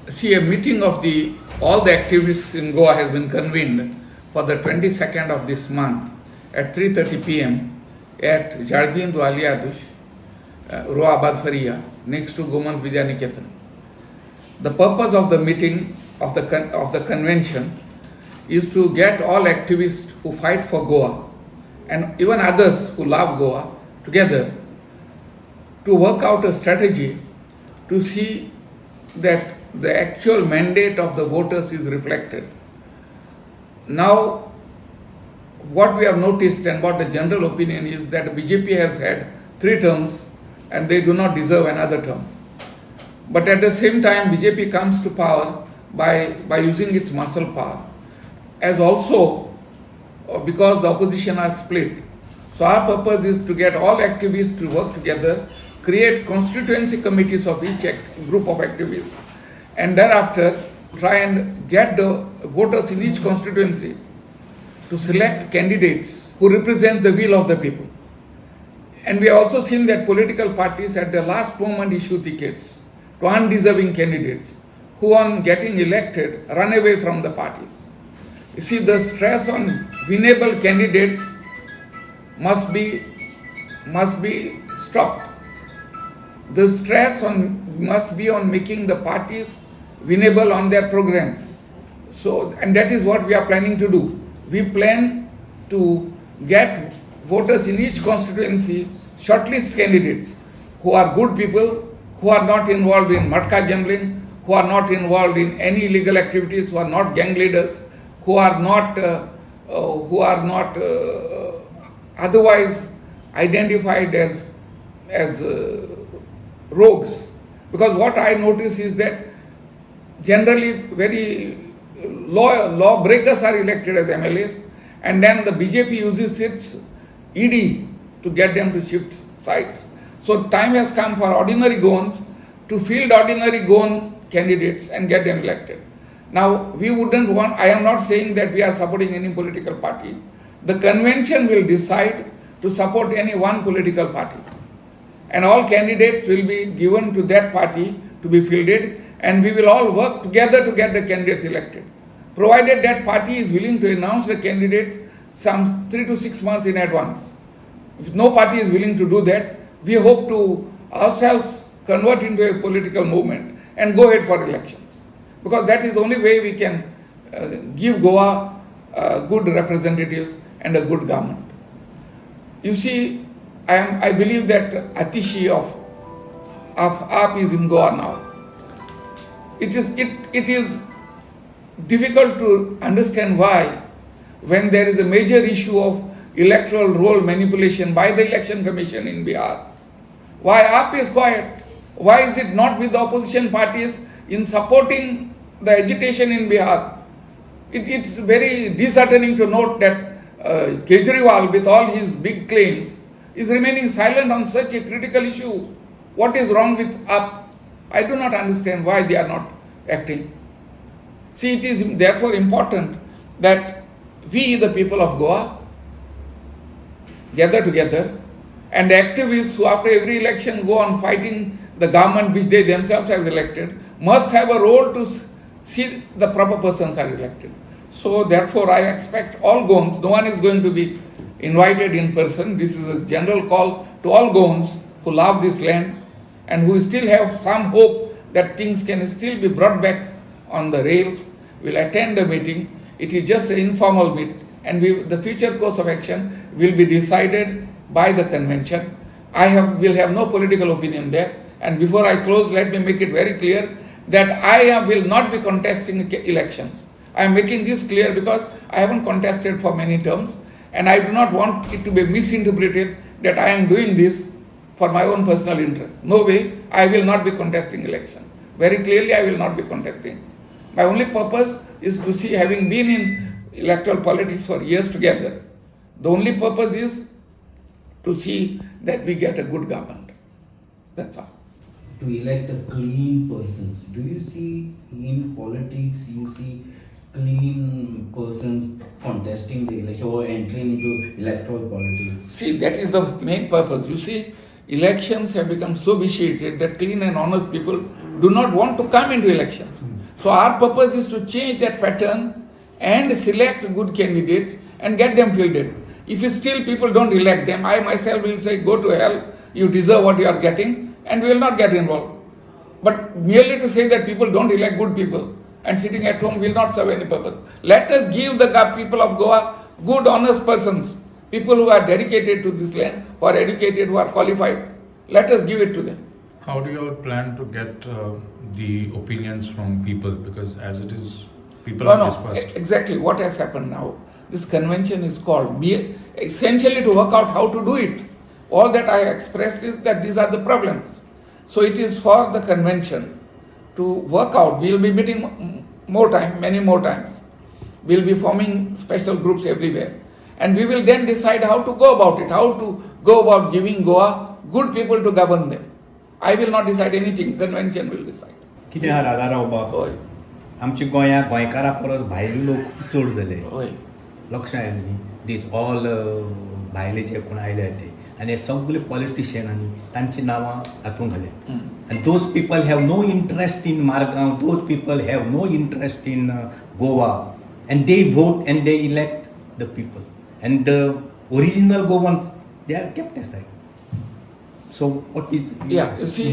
See, a meeting of all the activists in Goa has been convened for the 22nd of this month at 3:30 p.m. at Jardin do Aliados, Rua Abad Faria, next to Gomant, Vidya, Niketan. The purpose of the meeting of the convention is to get all activists who fight for Goa and even others who love Goa together to work out a strategy to see that the actual mandate of the voters is reflected. Now, what we have noticed and what the general opinion is that BJP has had 3 terms and they do not deserve another term. But at the same time, BJP comes to power by using its muscle power, as also because the opposition are split. So our purpose is to get all activists to work together, create constituency committees of each group of activists, and thereafter try and get the voters in each constituency to select candidates who represent the will of the people. And we have also seen that political parties at the last moment issue tickets to undeserving candidates who, on getting elected, run away from the parties. You see, the stress on winnable candidates must be stopped. The stress must be on making the parties winnable on their programs. So, and that is what we are planning to do. We plan to get voters in each constituency, shortlist candidates who are good people, who are not involved in matka gambling, who are not involved in any illegal activities, who are not gang leaders, who are not otherwise identified as rogues. Because what I notice is that generally very law breakers are elected as MLAs, and then the BJP uses its ED to get them to shift sides. So time has come for ordinary Goans to field ordinary Goan candidates and get them elected. Now, we wouldn't want, I am not saying that we are supporting any political party. The convention will decide to support any one political party. And all candidates will be given to that party to be fielded, and we will all work together to get the candidates elected. Provided that party is willing to announce the candidates some 3 to 6 months in advance. If no party is willing to do that, we hope to ourselves convert into a political movement and go ahead for elections. Because that is the only way we can give Goa good representatives and a good government. You see, I believe that Atishi of AAP is in Goa now. It is difficult to understand why, when there is a major issue of electoral roll manipulation by the election commission in Bihar, why AAP is quiet? Why is it not with the opposition parties in supporting the agitation in Bihar? It's very disheartening to note that Kejriwal, with all his big claims, is remaining silent on such a critical issue. What is wrong with AAP? I do not understand why they are not acting. See, it is therefore important that we, the people of Goa, gather together, and activists who after every election go on fighting the government which they themselves have elected must have a role to see the proper persons are elected. So therefore I expect all Goans, no one is going to be invited in person. This is a general call to all Goans who love this land and who still have some hope that things can still be brought back on the rails, will attend the meeting. It is just an informal meet, and the future course of action will be decided by the convention. Will have no political opinion there. And before I close, let me make it very clear that I will not be contesting elections. I am making this clear because I haven't contested for many terms, and I do not want it to be misinterpreted that I am doing this for my own personal interest. No way, I will not be contesting election. Very clearly, I will not be contesting. My only purpose is to see, having been in electoral politics for years together, the only purpose is to see that we get a good government. That's all. To elect a clean persons. Do you see in politics, you see clean persons contesting the election or entering into electoral politics? See, that is the main purpose. You see, elections have become so vitiated that clean and honest people do not want to come into elections. So our purpose is to change that pattern and select good candidates and get them fielded. If still people don't elect them, I myself will say, go to hell, you deserve what you are getting, and we will not get involved. But merely to say that people don't elect good people and sitting at home will not serve any purpose. Let us give the people of Goa good, honest persons, people who are dedicated to this land, who are educated, who are qualified. Let us give it to them. How do you all plan to get the opinions from people? Because as it is, people are dispersed. Exactly what has happened now. This convention is called essentially to work out how to do it. All that I expressed is that these are the problems. So it is for the convention to work out. We will be meeting more time, many more times. We will be forming special groups everywhere. And we will then decide how to go about it, how to go about giving Goa good people to govern them. I will not decide anything, convention will decide. कितें आहा राधाराव बाब होय आमच्या गोंया गोंयकारा परस भायले लोक खूब चड जाले होय लक्षांत येयलें न्ही दीस ऑल भायले जे कोण आयले ते आनी हे सगळे पॉलिटिशियनांनी तांची नांवां हातूंत घाल्यात आनी those people have no interest in Margao those people have no interest in Goa and they vote and they elect the people and the original Goans they are kept aside. So what is you see,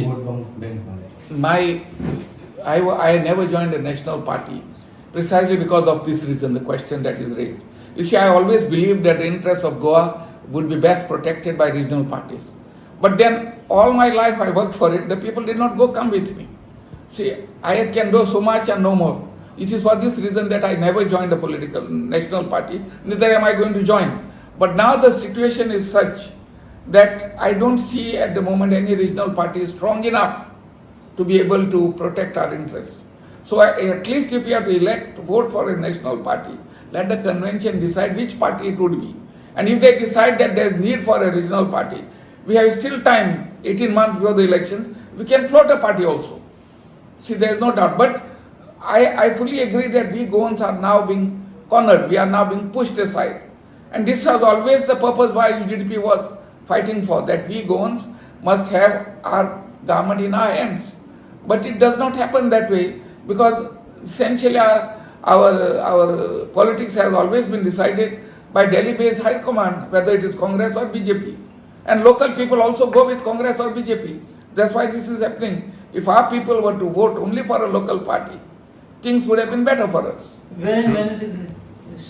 I never joined a national party precisely because of this reason, the question that is raised. You see, I always believed that the interests of Goa would be best protected by regional parties. But then all my life I worked for it, the people did not come with me. See, I can do so much and no more. It is for this reason that I never joined a political national party, neither am I going to join. But now the situation is such that I don't see at the moment any regional party strong enough to be able to protect our interests. So at least if we have to vote for a national party, let the convention decide which party it would be. And if they decide that there is need for a regional party, we have still time, 18 months before the elections, we can float a party also. See, there is no doubt. But I fully agree that we Goans are now being cornered, we are now being pushed aside. And this was always the purpose why UGDP was fighting for, that we Goans must have our government in our hands. But it does not happen that way because essentially our politics has always been decided by Delhi-based high command, whether it is Congress or BJP. And local people also go with Congress or BJP. That's why this is happening. If our people were to vote only for a local party, things would have been better for us. When it is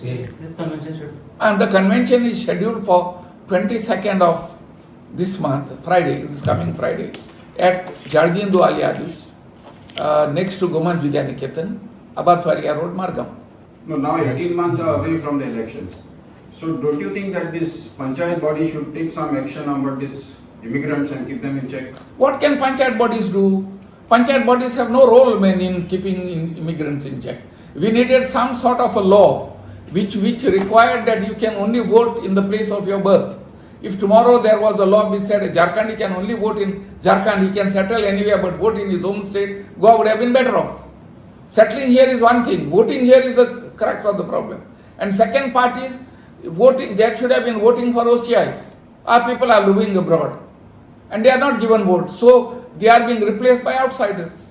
this convention should? And the convention is scheduled for 22nd of this month, Friday, this coming Friday, at Aliados, next to Gomant Vidya Niketan, Abatwaria Road, Margao. No, now 18 months are away from the elections. So don't you think that this panchayat body should take some action about these immigrants and keep them in check? What can panchayat bodies do? Panchayat bodies have no role in keeping immigrants in check. We needed some sort of a law which required that you can only vote in the place of your birth. If tomorrow there was a law which said a Jharkhandi can only vote in Jharkhand, he can settle anywhere but vote in his home state, Goa would have been better off. Settling here is one thing, voting here is the crux of the problem. And second part is, voting, there should have been voting for OCIs. Our people are living abroad and they are not given vote. So they are being replaced by outsiders.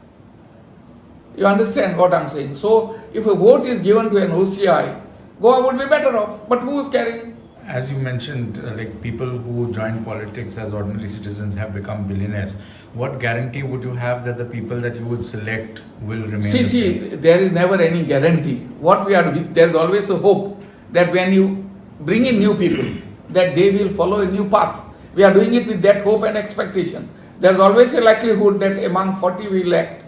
You understand what I am saying? So if a vote is given to an OCI, Goa would be better off. But who is carrying? As you mentioned, like people who join politics as ordinary citizens have become billionaires. What guarantee would you have that the people that you would select will remain the same? There is never any guarantee. What we are, there is always a hope that when you bring in new people, that they will follow a new path. We are doing it with that hope and expectation. There is always a likelihood that among 40 we elect,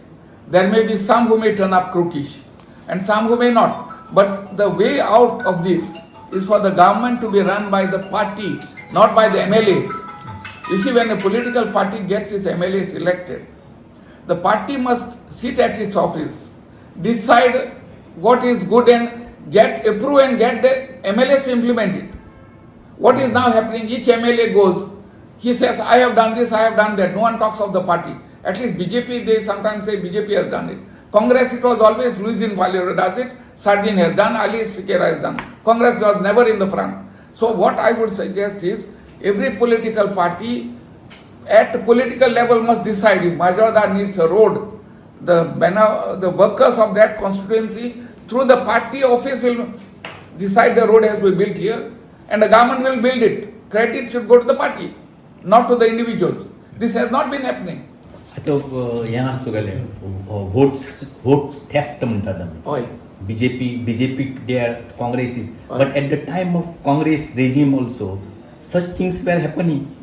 there may be some who may turn up crookish and some who may not. But the way out of this is for the government to be run by the party, not by the MLAs. You see, when a political party gets its MLAs elected, the party must sit at its office, decide what is good and approve and get the MLAs to implement it. What is now happening, each MLA goes, he says, I have done this, I have done that. No one talks of the party. At least BJP, they sometimes say BJP has done it. Congress, it was always Luisin Valero does it, Sardin has done, Ali Sikera has done. Congress was never in the front. So what I would suggest is, every political party at the political level must decide if Margao needs a road, the workers of that constituency through the party office will decide the road has to be built here and the government will build it. Credit should go to the party, not to the individuals. This has not been happening. आता हें आसता गेले vote theft म्हणटात आमी. Oi. BJP they are Congress, but at the time of Congress regime also such things were happening.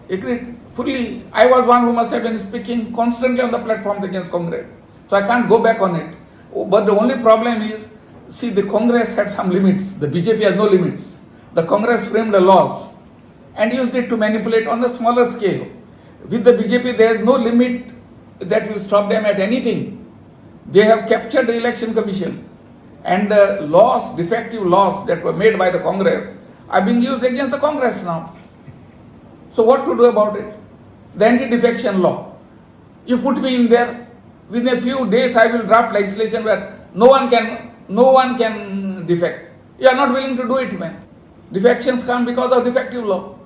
Agreed. Fully. I was one who must have been speaking constantly on the platforms against Congress. So I can't go back on it. But the only problem is, see, the Congress had some limits. The BJP has no limits. The Congress framed the laws and used it to manipulate on a smaller scale. With the BJP, there is no limit that will stop them at anything. They have captured the election commission and the laws, defective laws that were made by the Congress are being used against the Congress now. So what to do about it? The anti-defection law. You put me in there, within a few days I will draft legislation where no one can defect. You are not willing to do it, man. Defections come because of defective law.